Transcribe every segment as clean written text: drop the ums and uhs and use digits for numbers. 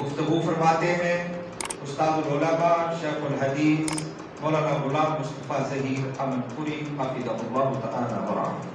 گفتگو فرماتے ہیں استاد العلماء شیخ الحدیث مولانا غلام مصطفیٰ ظہیر امن پوری حفظہ اللہ تعالی ورعاہ۔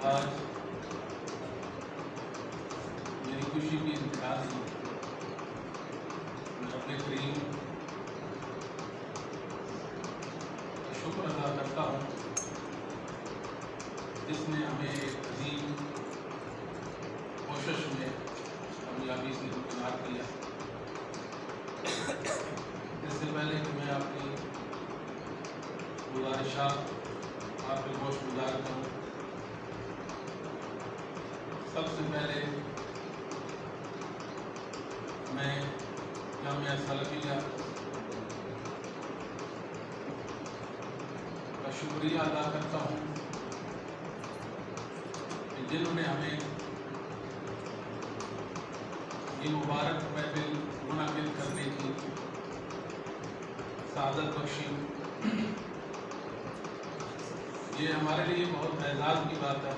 آج میری خوشی کی انتہا نہیں، میں اپنے کریم شکر ادا کرتا ہوں جس نے ہمیں ایک عظیم کوشش میں کامیابی سے درکنار کیا۔ اس سے پہلے کہ میں اپنی گزارشات آپ کے گوش گزار کروں، سب سے پہلے میں جامعہ سلفیہ کا شکریہ ادا کرتا ہوں کہ جنہوں نے ہمیں یہ مبارک محفل منعقد کرنے کی سعادت بخشی۔ یہ ہمارے لیے بہت اعزاز کی بات ہے۔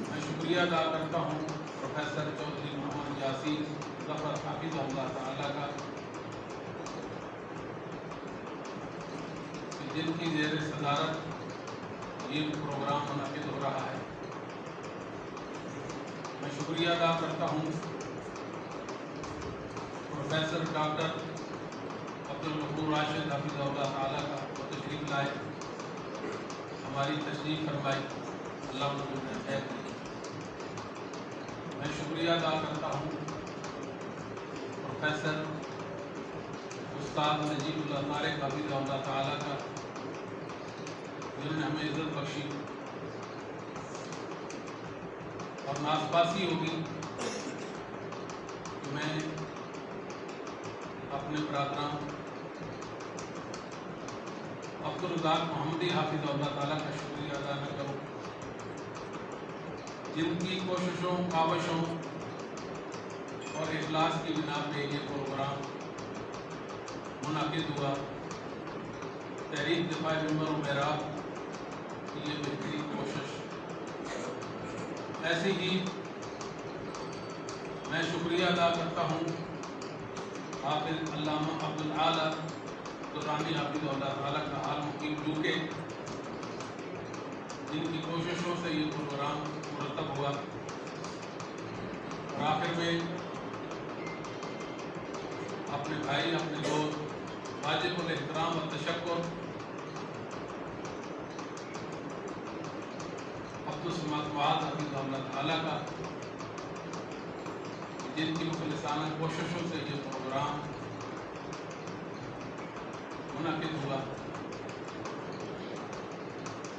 میں شکریہ ادا کرتا ہوں پروفیسر چودھری محمد یاسین ظفر حفظہ اللہ تعالیٰ کا کہ جن کی زیر صدارت یہ پروگرام منعقد ہو رہا ہے۔ میں شکریہ ادا کرتا ہوں پروفیسر ڈاکٹر عبدالغفور راشد حفظہ اللہ تعالیٰ کا تشریف لائے، ہماری تشریف فرمائی، اللہ ان کو خیر کرے۔ میں شکریہ ادا کرتا ہوں پروفیسر استاد نجیب اللہ طارق حفظہ اللہ تعالیٰ کا جنہوں نے ہمیں عزت بخشی، اور ناسپاسی ہوگی کہ میں اپنے برادران عبدالرزاق محمدی حافظ اللہ تعالیٰ کا شکریہ ادا نہ کروں، جن کی کوششوں، کاوشوں اور اخلاص کی بنا پہ یہ پروگرام منعقد ہوا۔ تحریک دفاع منبر و محراب کی یہ بہترین کوشش۔ ایسے ہی میں شکریہ ادا کرتا ہوں حافظ علامہ عبدالعالی درانی حافظہ اللہ تعالیٰ کا حال مقیم جو جن کی کوششوں سے یہ پروگرام مرتب ہوا۔ اور آخر میں اپنے بھائی، اپنے دوست واجب الاحترام و تشکر عبدالصمد فؤاد حفظہ اللہ تعالیٰ کا، جن کی مخلصانہ کوششوں سے یہ پروگرام منعقد ہوا،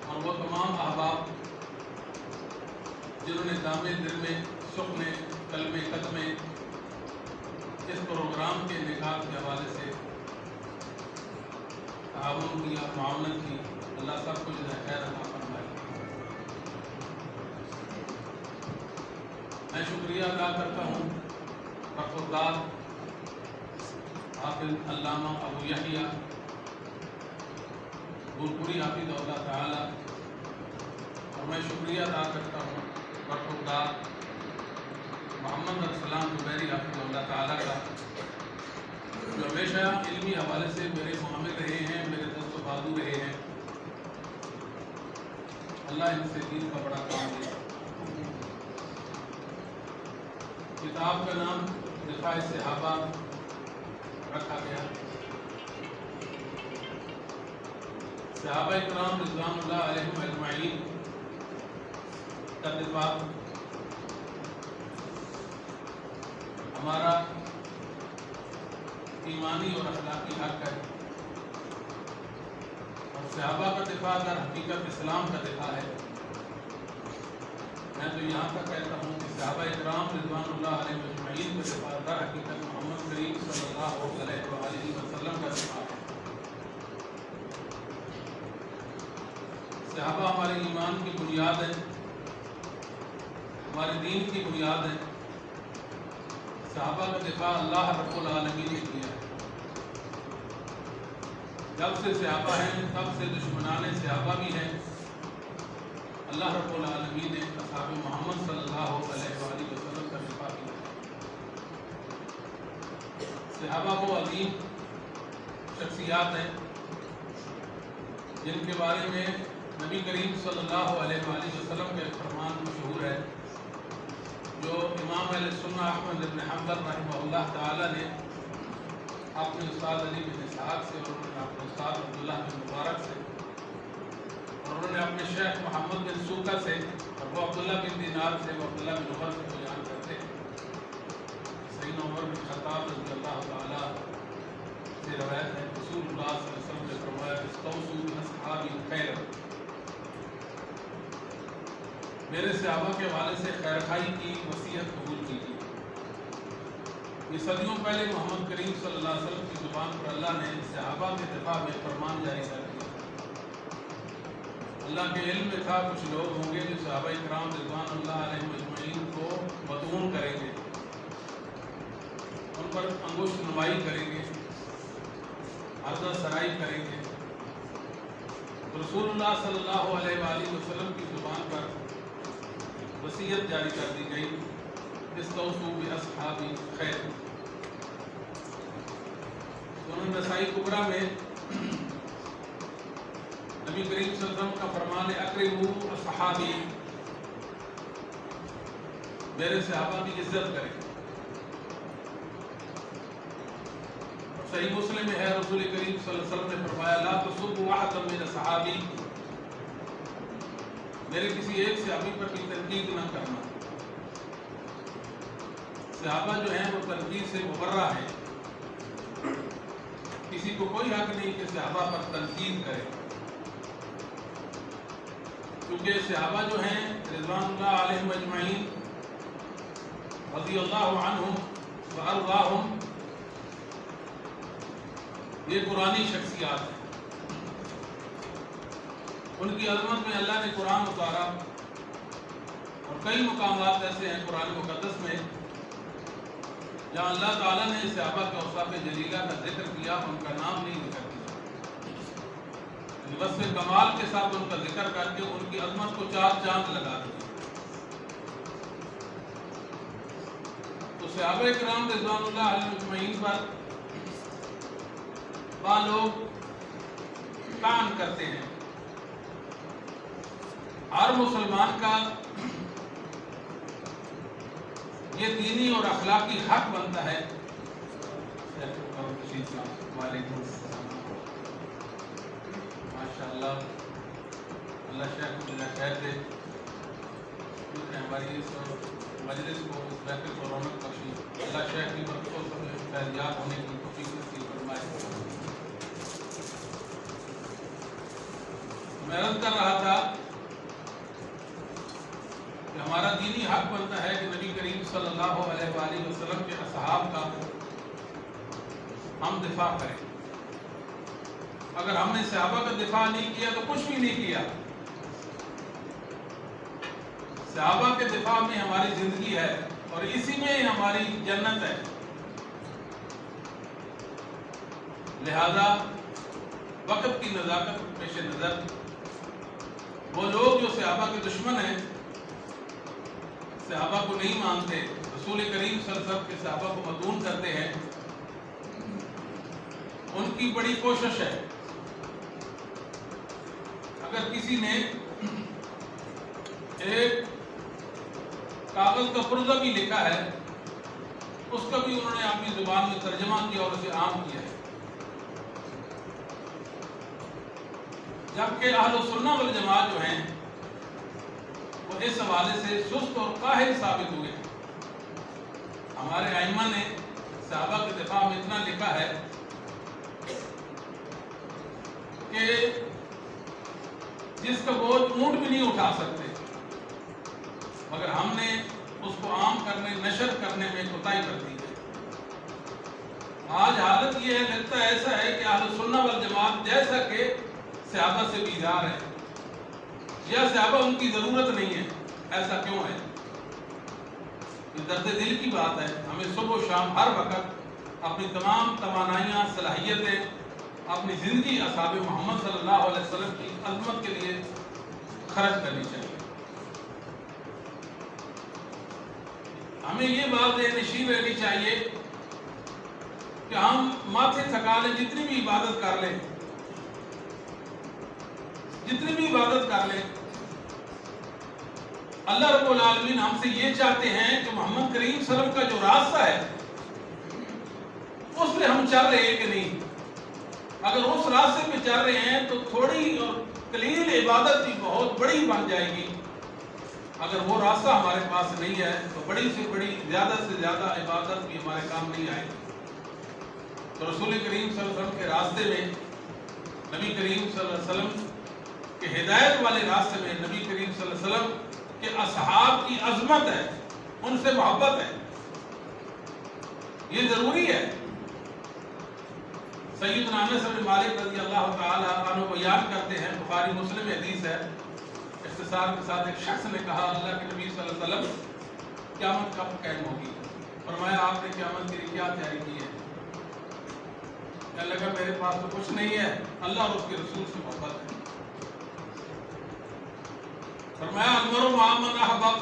اور وہ تمام احباب جنہوں نے دامِ دل میں، سخن قلب قدم اس پروگرام کے انعقاد کے حوالے سے تعاون کیا، معاونت کی، اللہ سب کو جزائے خیر عطا فرمائے۔ میں شکریہ ادا کرتا ہوں برخوردار حافظ علامہ ابو یحییٰ گورپوری حافظہ اللہ تعالیٰ، اور میں شکریہ ادا کرتا ہوں برخوردار محمد ارسلان زبیری حافظہ اللہ تعالیٰ کا، جو ہمیشہ علمی حوالے سے میرے معامل رہے ہیں، میرے دست و بازو رہے ہیں۔ اللہ ان سے دین کا بڑا کام دے۔ کتاب کا نام دفاع صحابہ رکھا گیا۔ صحابہ اکرام رضوان اللہ علیہم اجمعین کا دفاع ہمارا ایمانی اور اخلاقی حق ہے، اور صحابہ کا دفاع در حقیقت اسلام کا دفاع ہے۔ میں تو یہاں تک کہتا ہوں کہ صحابہ اکرام رضوان اللہ علیہ اجمعین کا دفاع در حقیقت محمد کریم صلی اللہ علیہ وآلہ وسلم کا دفاع ہے۔ صحابہ ہمارے ایمان کی بنیاد ہے، ہمارے دین کی بنیاد ہے۔ صحابہ کا دفاع اللہ رب العالمین نے کیا ہے۔ جب سے صحابہ ہیں تب سے دشمنان صحابہ بھی ہیں۔ اللہ رب العالمین نے اصحاب محمد صلی اللہ علیہ وآلہ وسلم کا دفاع کیا ہے۔ صحابہ وہ عظیم شخصیات ہیں جن کے بارے میں نبی کریم صلی اللہ علیہ وآلہ وسلم کا ایک فرمان مشہور ہے، جو امام اہل سنہ احمد بن حنبل رحمہ اللہ تعالی نے اپنے استاد علی بن اسحاق سے، اور انہوں نے اپنے استاد عبداللہ بن مبارک سے، اور انہوں نے اپنے شیخ محمد بن سوکا سے، اور وہ عبداللہ بن دینار سے، وہ عبداللہ بن عمر سے بیان کرتے ہیں۔ سیدنا عمر بن خطاب رضی اللہ تعالی سے روایت ہے، رسول اللہ صلی اللہ علیہ وسلم نے فرمایا استوصوا باصحابی خیرا، میرے صحابہ کے حوالے سے خیر خواہی کی وصیت قبول کیجیے۔ یہ صدیوں پہلے محمد کریم صلی اللہ علیہ وسلم کی زبان پر اللہ نے صحابہ کے دفاع میں فرمان جاری کر دیا۔ اللہ کے علم میں تھا کچھ لوگ ہوں گے جو صحابہ کرام رضوان اللہ علیہ اجمعین کو مطعون کریں گے، ان پر انگشت نمائی کریں گے، عرضہ سرائی کریں گے۔ رسول اللہ صلی اللہ علیہ وآلہ وسلم کی زبان پر وصیت جاری کر دی گئی، استوصوا باصحابی خیر۔ سنن نسائی کبریٰ میں نبی کریم صلی اللہ علیہ وسلم کا فرمان ہے اکرموا اصحابی، میرے صحابہ کی عزت کریں۔ صحیح مسلم میں ہے، رسول کریم صلی اللہ علیہ وسلم نے فرمایا لا تسبوا احدا من اصحابی، میرے کسی ایک صحابی پر بھی تنقید نہ کرنا۔ صحابہ جو ہیں وہ تنقید سے مبرہ ہیں، کسی کو کوئی حق نہیں کہ صحابہ پر تنقید کرے، کیونکہ صحابہ جو ہیں رضوان اللہ علیہم اجمعین رضی اللہ عنہم وارضاہم، یہ قرآنی شخصیات ہیں۔ ان کی عظمت میں اللہ نے قرآن اتارا، اور کئی مقامات ایسے ہیں قرآن مقدس میں جہاں اللہ تعالیٰ نے صحابہ کے اوصاف جلیلہ کا ذکر کیا، ان کا نام نہیں ذکر کیا، وصف کمال کے ساتھ ان کا ذکر کر کے ان کی عظمت کو چار چاند لگا دیا۔ تو صحابہ کرام رضوان اللہ علیہ اجمعین پر بعض لوگ طعن کرتے ہیں۔ ہر مسلمان کا یہ دینی اور اخلاقی حق بنتا ہے۔ وعلیکم السلام، ماشاء اللہ، اللہ شیخ کو اللہ خیر دے، ہماری اس مجلس کو اس بہتر کو رونق بخشی، اللہ شیخ کی برکتوں سے فیضیاب ہونے کی توفیق نصیب فرمائے۔ میں عرض کر رہا تھا کہ ہمارا دینی حق بنتا ہے کہ نبی کریم صلی اللہ علیہ وآلہ وسلم کے اصحاب کا ہم دفاع کریں۔ اگر ہم نے صحابہ کا دفاع نہیں کیا تو کچھ بھی نہیں کیا۔ صحابہ کے دفاع میں ہماری زندگی ہے، اور اسی میں ہماری جنت ہے۔ لہذا وقت کی نزاکت پیش نظر وہ لوگ جو صحابہ کے دشمن ہیں، صحابہ کو نہیں مانتے، رسول کریم صلی اللہ علیہ وسلم کے صحابہ کو مدعون کرتے ہیں، ان کی بڑی کوشش ہے اگر کسی نے ایک کاغذ کا پرزہ بھی لکھا ہے، اس کا بھی انہوں نے اپنی زبان میں ترجمہ کیا اور اسے عام کیا ہے۔ جبکہ اہل سنہ والجماعت جو ہیں وہ اس حوالے سے سست اور قاہر ثابت ہوئے۔ ہمارے ائمہ نے صحابہ کے دفاع میں اتنا لکھا ہے جس کا بوجھ اونٹ بھی نہیں اٹھا سکتے، مگر ہم نے اس کو عام کرنے، نشر کرنے میں کوتاہی کر دی ہے۔ آج حالت یہ ہے، لگتا ہے ایسا ہے کہ اہل سنہ والجماعت جیسا کہ صحابہ سے بیزار ہے یا صحابہ ان کی ضرورت نہیں ہے۔ ایسا کیوں ہے؟ یہ درد دل کی بات ہے۔ ہمیں صبح و شام ہر وقت اپنی تمام توانائیاں، صلاحیتیں، اپنی زندگی اصحاب محمد صلی اللہ علیہ وسلم کی عظمت کے لیے خرچ کرنی چاہیے۔ ہمیں یہ بات نشین رہنی چاہیے کہ ہم ماتھے تھکا لیں، جتنی بھی عبادت کر لیں، جتنی بھی عبادت کر لیں، اللہ رب العالمین ہم سے یہ چاہتے ہیں کہ محمد کریم صلی اللہ علیہ وسلم کا جو راستہ ہے اس پہ ہم چل رہے ہیں کہ نہیں۔ اگر اس راستے پہ چل رہے ہیں تو تھوڑی اور قلیل عبادت بھی بہت بڑی بن جائے گی۔ اگر وہ راستہ ہمارے پاس نہیں ہے تو بڑی سے بڑی، زیادہ سے زیادہ عبادت بھی ہمارے کام نہیں آئے گی۔ تو رسول کریم صلی اللہ علیہ وسلم کے راستے میں، نبی کریم صلی اللہ علیہ وسلم کے ہدایت والے راستے میں، نبی کریم صلی اللہ علیہ وسلم کہ اصحاب کی عظمت ہے، ان سے محبت ہے، یہ ضروری ہے۔ سیدنا انس بن مالک رضی اللہ تعالی عنہ بیان کرتے ہیں، بخاری مسلم حدیث ہے، اختصار کے ساتھ، ایک شخص نے کہا اللہ کے نبی صلی اللہ علیہ وسلم قیامت کب قائم ہوگی؟ فرمایا آپ نے قیامت کے لیے کیا تیاری کی ہے؟ کہنے لگا میرے پاس تو کچھ نہیں ہے، اللہ اور اس کے رسول سے محبت ہے۔ فرمایا المرء مع من احبب،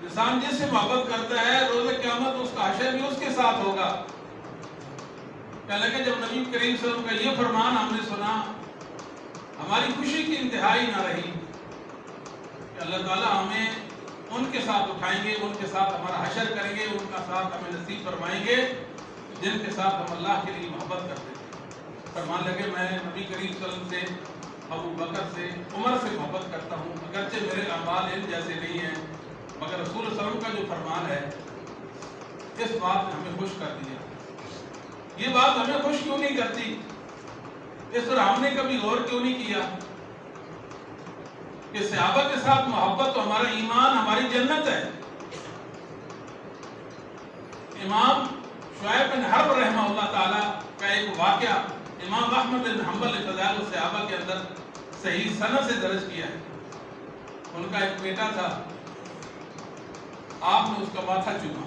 انسان جس سے محبت کرتا ہے روز قیامت اس کا حشر بھی اس کے ساتھ ہوگا۔ کہنے لگا جب نبی کریم صلی اللہ علیہ وسلم کا یہ فرمان ہم نے سنا، ہماری خوشی کی انتہائی نہ رہی کہ اللہ تعالیٰ ہمیں ان کے ساتھ اٹھائیں گے، ان کے ساتھ ہمارا حشر کریں گے، ان کا ساتھ ہمیں نصیب فرمائیں گے جن کے ساتھ ہم اللہ کے لیے محبت کرتے تھے۔ فرمان لگے میں نبی کریم صلی اللہ علیہ وسلم سے، ابو بکر سے، عمر سے محبت کرتا ہوں، اگرچہ میرے اعمال ان جیسے نہیں ہیں، مگر رسول صلی اللہ علیہ وسلم کا جو فرمان ہے اس بات نے ہمیں خوش کر دیا۔ یہ بات ہمیں خوش کیوں نہیں کرتی؟ اس طرح ہم نے کبھی غور کیوں نہیں کیا کہ صحابہ کے ساتھ محبت تو ہمارا ایمان، ہماری جنت ہے۔ امام شعیب بن حرب رحمہ اللہ تعالی کا ایک واقعہ امام احمد بن حنبل نے فضائل الصحابہ کے اندر صحیح سند سے درج کیا ہے۔ ان کا ایک بیٹا تھا، آپ نے اس کا ماتھا چوما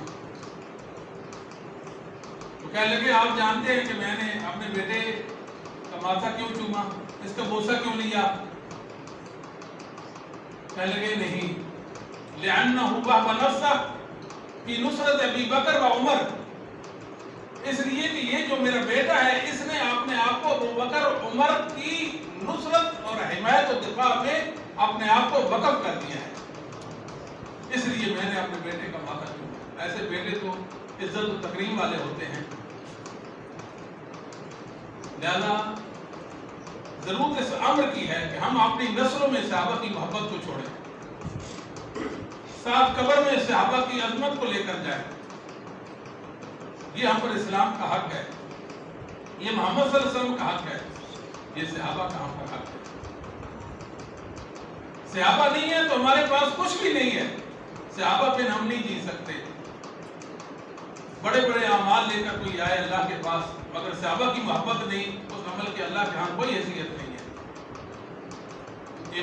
تو کہنے لگے آپ جانتے ہیں کہ میں نے اپنے بیٹے کا ماتھا کیوں چوما، اس کا بوسہ کیوں لیا؟ کہنے لگے نہیں، لِأَنَّهُ وَهَبَ نَفْسَهُ فِي نُصْرَةِ أَبِي بَكْرَ وَعُمَرَ، اس لیے کہ یہ جو میرا بیٹا ہے اس نے اپنے آپ کو ابو بکر اور عمر کی نصرت اور حمایت و دفاع میں اپنے آپ کو وقف کر دیا ہے، اس لیے میں نے اپنے بیٹے کا ماتھا چوما۔ ایسے بیٹے تو عزت و تکریم والے ہوتے ہیں۔ لہذا ضرورت اس امر کی ہے کہ ہم اپنی نسلوں میں صحابہ کی محبت کو چھوڑیں، ساتھ قبر میں صحابہ کی عظمت کو لے کر جائیں۔ یہ ہم پر اسلام کا حق ہے، یہ محمد صلی اللہ علیہ وسلم کا حق ہے، یہ صحابہ کا ہم پر حق ہے۔ صحابہ نہیں ہے تو ہمارے پاس کچھ بھی نہیں ہے، صحابہ پہ ہم نہیں جی سکتے۔ بڑے بڑے اعمال لے کر کوئی آئے اللہ کے پاس مگر صحابہ کی محبت نہیں، اس عمل کے اللہ کے ہاں کوئی حیثیت نہیں ہے۔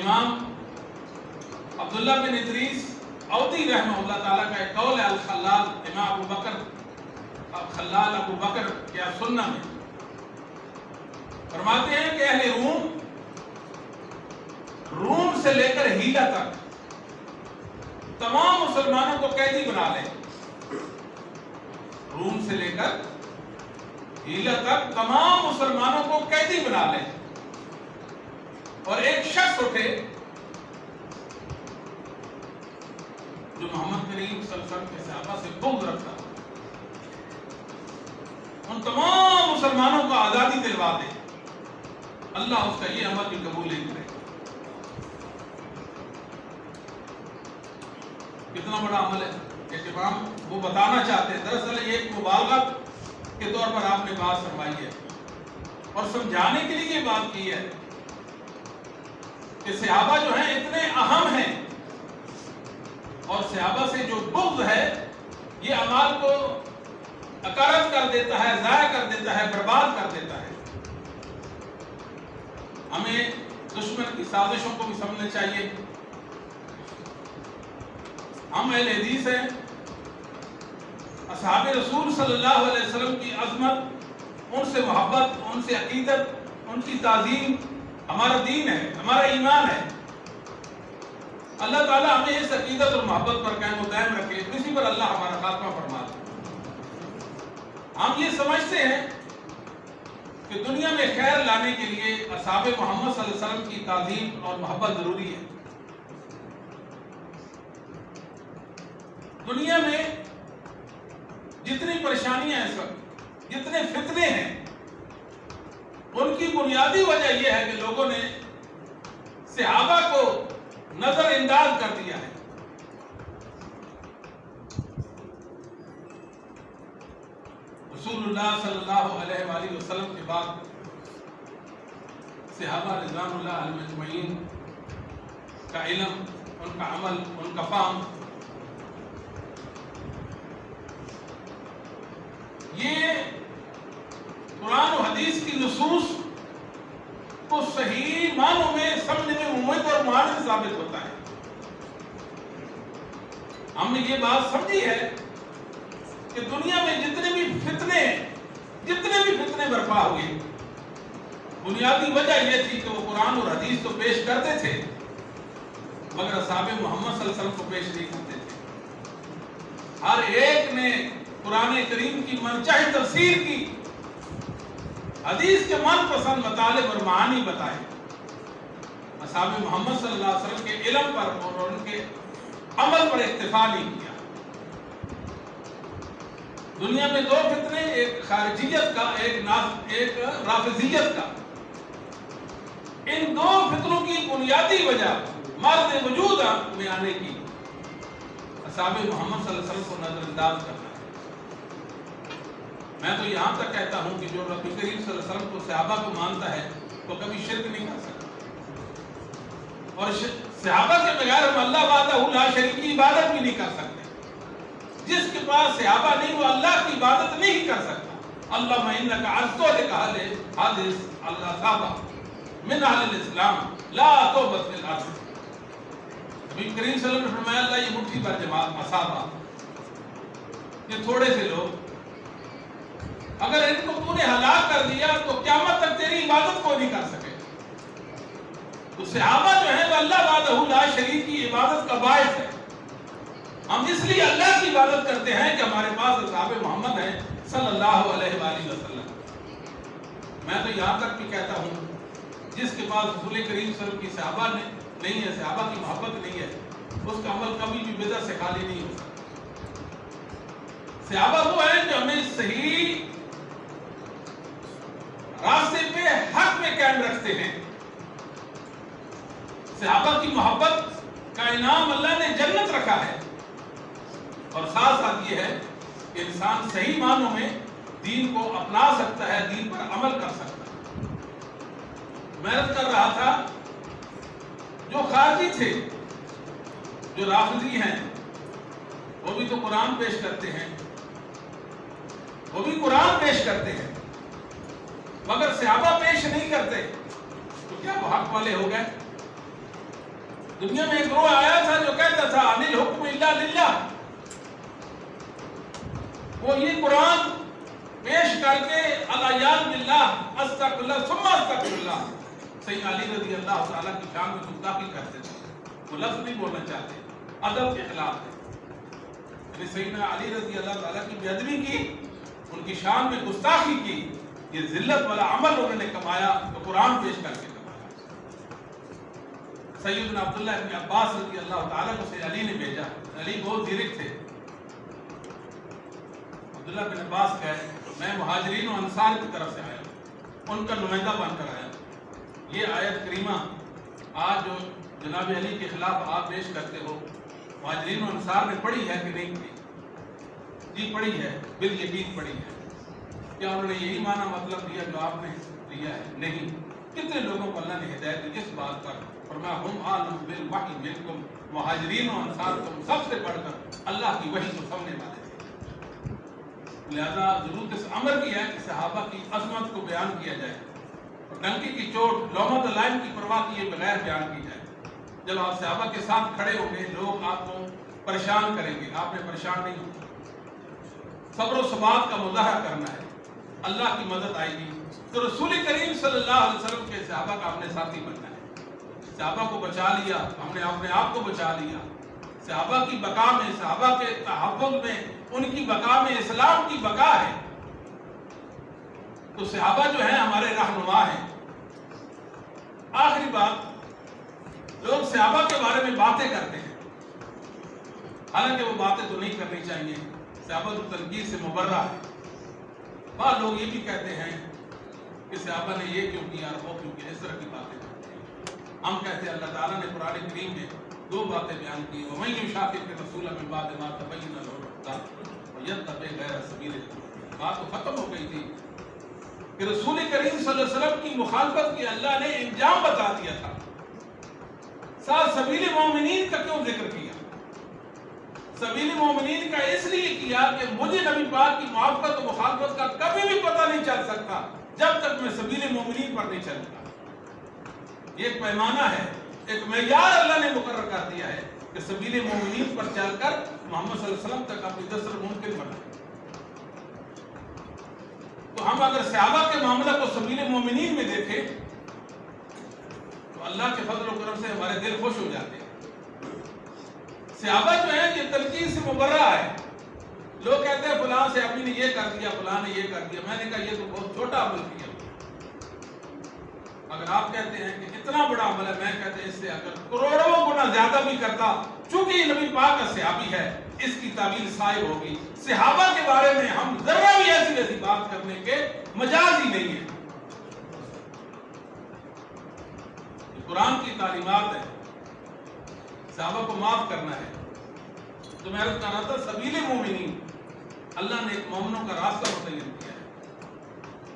امام عبداللہ بن ادریس عودی رحمہ اللہ تعالیٰ کا ایک قول ہے الخلال، امام ابو بکر خلال ابو بکر کیا سننا میں فرماتے ہیں کہ اہل روم سے لے کر ہیلا تک تمام مسلمانوں کو قیدی بنا لیں، روم سے لے کر ہیلا تک تمام مسلمانوں کو قیدی بنا لیں، اور ایک شخص اٹھے جو محمد کریم صلی اللہ علیہ وسلم کے صحابہ سے بغض رکھتا، ان تمام مسلمانوں کو آزادی دلوا دے، اللہ اس کا یہ عمل بھی قبول نہیں کرے۔ کتنا بڑا عمل ہے کہ امام وہ بتانا چاہتے ہیں، دراصل یہ ایک مبالغہ کے طور پر آپ نے بات فرمائی ہے اور سمجھانے کے لیے یہ بات کی ہے کہ صحابہ جو ہیں اتنے اہم ہیں، اور صحابہ سے جو بغض ہے یہ اعمال کو اکارت کر دیتا ہے، ضائع کر دیتا ہے، برباد کر دیتا ہے۔ ہمیں دشمن کی سازشوں کو بھی سمجھنا چاہیے۔ ہم اہل حدیث ہیں، اصحاب رسول صلی اللہ علیہ وسلم کی عظمت، ان سے محبت، ان سے عقیدت، ان کی تعظیم ہمارا دین ہے، ہمارا ایمان ہے۔ اللہ تعالیٰ ہمیں اس عقیدت اور محبت پر قائم و دائم رکھے، اسی پر اللہ ہمارا خاتمہ فرما دے۔ ہم یہ سمجھتے ہیں کہ دنیا میں خیر لانے کے لیے اصحاب محمد صلی اللہ علیہ وسلم کی تعظیم اور محبت ضروری ہے۔ دنیا میں جتنی پریشانیاں ہیں اس وقت، جتنے فتنے ہیں، ان کی بنیادی وجہ یہ ہے کہ لوگوں نے صحابہ کو نظر انداز کر دیا ہے۔ رسول اللہ صلی اللہ علیہ وآلہ وسلم کے بعد صحابہ رضوان اللہ علیہم اجمعین کا علم، ان کا عمل، ان کا فہم، یہ قرآن و حدیث کی نصوص کو صحیح معنوں میں سمجھنے میں ممکن اور معاون ثابت ہوتا ہے۔ ہم نے یہ بات سمجھی ہے کہ دنیا میں جتنے بھی فتنے برپا ہوئے، بنیادی وجہ یہ تھی کہ وہ قرآن اور حدیث تو پیش کرتے تھے مگر اصحاب محمد صلی اللہ علیہ وسلم کو پیش نہیں کرتے تھے۔ ہر ایک نے قرآن کریم کی منچاہی تفسیر کی، حدیث کے من پسند مطالب اور معانی بتائے، اصحاب محمد صلی اللہ علیہ وسلم کے علم پر اور ان کے عمل پر اکتفا نہیں کیا۔ دنیا میں دو فتنے، ایک خارجیت کا، ایک رافضیت کا۔ ان دو فتنوں کی بنیادی وجہ مرد وجود میں آنے کی اصحاب محمد صلی اللہ علیہ وسلم کو نظر انداز کرنا ہے۔ میں تو یہاں تک کہتا ہوں کہ جو رسول کریم صلی اللہ علیہ وسلم کو صحابہ کو مانتا ہے وہ کبھی شرک نہیں کر سکتا، اور صحابہ کے بغیر ہم اللہ وحدہ لا شریک کی عبادت بھی نہیں کر سکتے۔ جس کے پاس صحابہ نہیں وہ اللہ کی عبادت نہیں کر سکتا۔ اللہ انک عزت لکہل حدیث اللہ صحابہ من اہل الاسلام لا توبت فی الارض۔ نبی کریم صلی اللہ علیہ وسلم نے فرمایا اللہ یہ مٹھی پر جماعت صحابہ، یہ تھوڑے سے لوگ، اگر ان کو تو نے ہلاک کر دیا تو قیامت تک تیری عبادت کو نہیں کر سکے۔ تو صحابہ جو ہیں وہ اللہ وحدہ لا شریک کی عبادت کا باعث ہے۔ ہم اس لیے اللہ کی عبادت کرتے ہیں کہ ہمارے پاس اصحاب محمد ہیں صلی اللہ علیہ وآلہ وسلم۔ میں تو یہاں تک بھی کہتا ہوں جس کے پاس رسول کریم صلی اللہ علیہ وسلم کی صحابہ نہیں ہے، صحابہ کی محبت نہیں ہے، اس کا عمل کبھی بھی بدعت سے خالی نہیں ہو سکتا۔ صحابہ وہ ہیں جو ہمیں صحیح راستے پہ حق میں قائم رکھتے ہیں۔ صحابہ کی محبت کا انعام اللہ نے جنت رکھا ہے، اور ساتھ ساتھ یہ ہے کہ انسان صحیح معنوں میں دین کو اپنا سکتا ہے، دین پر عمل کر سکتا ہے۔ میں عرض کر رہا تھا جو خارجی تھے، جو رافضی ہیں، وہ بھی تو قرآن پیش کرتے ہیں، وہ بھی قرآن پیش کرتے ہیں مگر صحابہ پیش نہیں کرتے، تو کیا وہ حق والے ہو گئے؟ دنیا میں ایک گروہ آیا تھا جو کہتا تھا ان الحکم الا للہ، وہ یہ قرآن پیش کر کے الیاذ باللہ استغفر اللہ ثم استغفر اللہ سیدنا علی رضی اللہ تعالیٰ کی شان میں گستاخی کرتے تھے، وہ لفظ نہیں بولنا چاہتے، ادب کے خلاف ہے، یعنی سیدنا علی رضی اللہ تعالیٰ کی بے ادبی کی، ان کی شان میں گستاخی کی، یہ ذلت والا عمل انہوں نے کمایا تو قرآن پیش کر کے کمایا۔ سیدنا عبداللہ ابن عباس رضی اللہ تعالیٰ کو سیدنا علی نے بھیجا، علی بہت زیرک تھے۔ عبداللہ بن عباس کہے میں مہاجرین و انصار کی طرف سے آیا، ان کا نمائندہ بن کر آیا۔ یہ آیت کریمہ آج جو جناب علی کے خلاف آپ پیش کرتے ہو، مہاجرین و انصار نے پڑھی ہے کہ نہیں پڑھی؟ جی پڑھی ہے، بالیقین پڑھی ہے۔ کیا انہوں نے یہی معنی مطلب دیا جو آپ نے دیا ہے؟ نہیں۔ کتنے لوگوں کو اللہ نے ہدایت دی اس بات پر فرمایا ہم عالم بالوحی منکم، مہاجرین و انصار تم سب سے بڑھ کر اللہ کی وحی کو سمجھنے والے تھے۔ لہذا ضرورت اس امر کی ہے کہ صحابہ کی عظمت کو بیان کیا جائے اور ڈنکی کی چوٹ لومۃ لائم کی پرواہ کیے بغیر بیان کی جائے۔ جب آپ صحابہ کے ساتھ کھڑے ہوں گے لوگ آپ کو پریشان کریں گے، آپ نے پریشان نہیں ہونا۔ صبر و ثبات کا مظاہرہ کرنا ہے، اللہ کی مدد آئے گی تو رسول کریم صلی اللہ علیہ وسلم کے صحابہ کا ہم نے ساتھی بننا ہے۔ صحابہ کو بچا لیا، ہم نے اپنے آپ کو بچا لیا۔ صحابہ کی بقا میں، صحابہ کے تحفظ میں، ان کی بقا میں اسلام کی بقا ہے۔ تو صحابہ جو ہیں ہمارے رہنما ہیں۔ آخری بات، لوگ صحابہ کے بارے میں باتیں کرتے ہیں، حالانکہ وہ باتیں تو نہیں کرنی چاہیے، صحابہ تو تنقید سے مبرہ ہے۔ بعض لوگ یہ بھی کہتے ہیں کہ صحابہ نے یہ کیوں کیا اور وہ کیوں کیا، اس طرح کی باتیں کرتے ہیں۔ ہم کہتے ہیں اللہ تعالیٰ نے قرآن کریم میں دو باتیں بیان کی، وَمَن يُشَاقِقِ الرَّسُولَ مِن بَعْدِ مَا تَبَيَّنَ لَهُ الْهُدَىٰ وَيَتَّبِعْ غَيْرَ سَبِيلِ الْمُؤْمِنِينَ۔ بات تو ختم ہو گئی تھی کہ رسول کریم صلی اللہ علیہ وسلم کی مخالفت کی اللہ نے انجام بتا دیا تھا، ساتھ سبیل مومنین کا کیوں ذکر کیا؟ سبیل مومنین کا اس لیے کیا کہ مجھے نبی پاک کی موافقت و مخالفت کا کبھی بھی پتہ نہیں چل سکتا جب تک میں سبیل مومنین پر نہیں چلوں گا۔ یہ ایک پیمانہ ہے، ایک معیار اللہ نے مقرر کر دیا ہے کہ سبیل مومنین پر چل کر محمد صلی اللہ علیہ وسلم تک اپنی دستر ممکن بنا۔ تو ہم اگر صحابہ کے معاملہ کو سبیل مومنین میں دیکھیں تو اللہ کے فضل و کرم سے ہمارے دل خوش ہو جاتے ہیں۔ صحابہ جو ہیں یہ تنقید سے مبرہ ہے۔ لوگ کہتے ہیں فلاں صحابی نے یہ کر دیا، فلاں نے یہ کر دیا۔ میں نے کہا یہ تو بہت چھوٹا عمل کیا۔ اگر آپ کہتے ہیں کہ اتنا بڑا عمل ہے، میں کہتے ہیں اس سے اگر کروڑوں گنا زیادہ بھی کرتا، چونکہ یہ نبی پاک کا صحابی ہے، اس کی تعبیر صائب ہوگی۔ صحابہ کے بارے میں ہم ذرا بھی ایسی ویسی بات کرنے کے مجاز ہی نہیں ہے۔ قرآن کی تعلیمات ہے، صحابہ کو معاف کرنا ہے۔ تو میں عرض کر رہا تھا سبیل مومنین، اللہ نے ایک مومنوں کا راستہ متعین کیا ہے،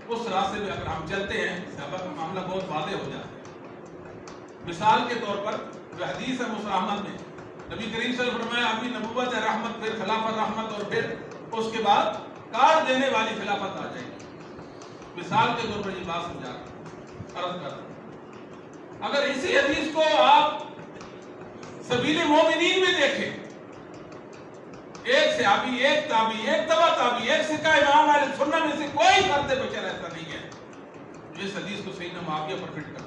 اس راستے میں اگر ہم چلتے ہیں صحابہ کا معاملہ بہت واضح ہو جاتا ہے۔ مثال کے طور پر جو حدیث ہے مسلم احمد میں نبی کریم صلی اللہ علیہ وسلم نے فرمایا ابھی نبوت ہے رحمت، پھر خلافت رحمت، اور پھر اس کے بعد کاٹ دینے والی خلافت آ جائے گی۔ مثال کے طور پر یہ بات سمجھا عرض کر رہا ہوں۔ اگر اسی حدیث کو آپ سبیل مومنین میں دیکھیں، ایک صحابی، ایک تابعی، ایک تبع تابعی، ایک سکہ امام اہل سنت میں سے کوئی فرد بشر ایسا نہیں ہے جو اس حدیث کو سیدنا معاویہ پر فٹ کرتا۔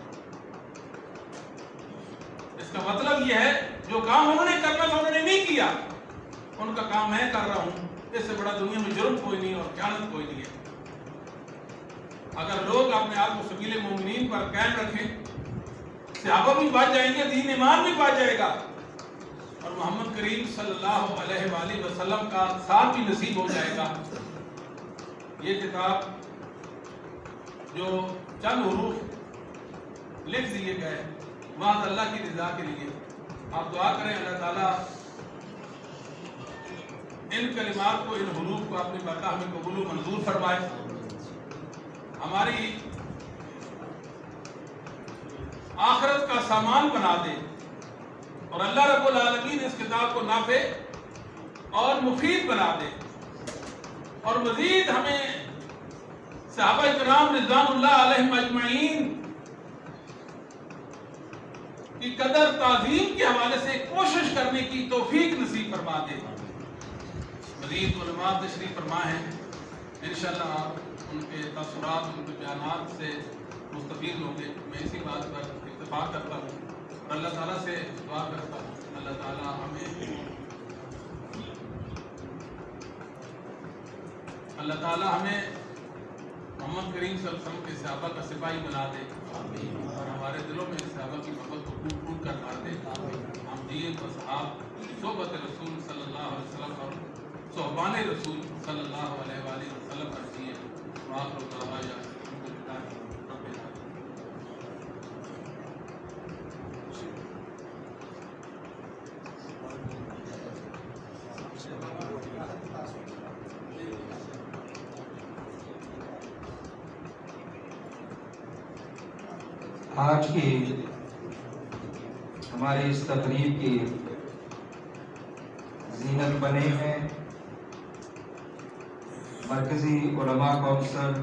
اس کا مطلب یہ ہے جو کام انہوں نے کرنا تھا انہوں نے نہیں کیا، ان کا کام میں کر رہا ہوں، اس سے بڑا دنیا میں جرم کوئی نہیں اور خیانت کوئی نہیں ہے۔ اگر لوگ اپنے آپ کو سبیل مومنین پر قائم رکھیں، صحابہ بھی بچ جائیں گے، دین ایمان بھی بچ جائے گا، اور محمد کریم صلی اللہ علیہ وآلہ وسلم کا ساتھ بھی نصیب ہو جائے گا۔ یہ کتاب جو چند حروف لکھ دیے گئے محض اللہ کی رضا کے لیے، آپ دعا کریں اللہ تعالیٰ ان کلمات کو، ان حروف کو اپنی بارگاہ میں قبول و منظور فرمائے، ہماری آخرت کا سامان بنا دے، اور اللہ رب العالمین اس کتاب کو نافع اور مفید بنا دے، اور مزید ہمیں صحابہ کرام رضوان اللہ علیہم اجمعین کی قدر تعظیم کے حوالے سے کوشش کرنے کی توفیق نصیب فرما دے۔ مزید علماء تشریف فرما ہیں، انشاءاللہ آپ ان کے تاثرات، ان کے بیانات سے مستفید ہوں گے۔ میں اسی بات پر اتفاق کرتا ہوں اور اللہ تعالیٰ سے دعا کرتا ہوں اللہ تعالیٰ ہمیں محمد کریم صلی اللہ علیہ وسلم کے صحابہ کا سپاہی بنا دے، اور ہمارے دلوں میں صحابہ کی محبت کو پھوٹ پھوٹ کر ڈال دے۔ ہم دیے بصحاب صحبت رسول صلی اللہ علیہ وسلم اور صحبان رسول صلی اللہ علیہ وآلہ وسلم پر دیے۔ وآخر دعوانا آج کی ہماری اس تقریب کی زینت بنے ہیں۔ مرکزی علماء کونسل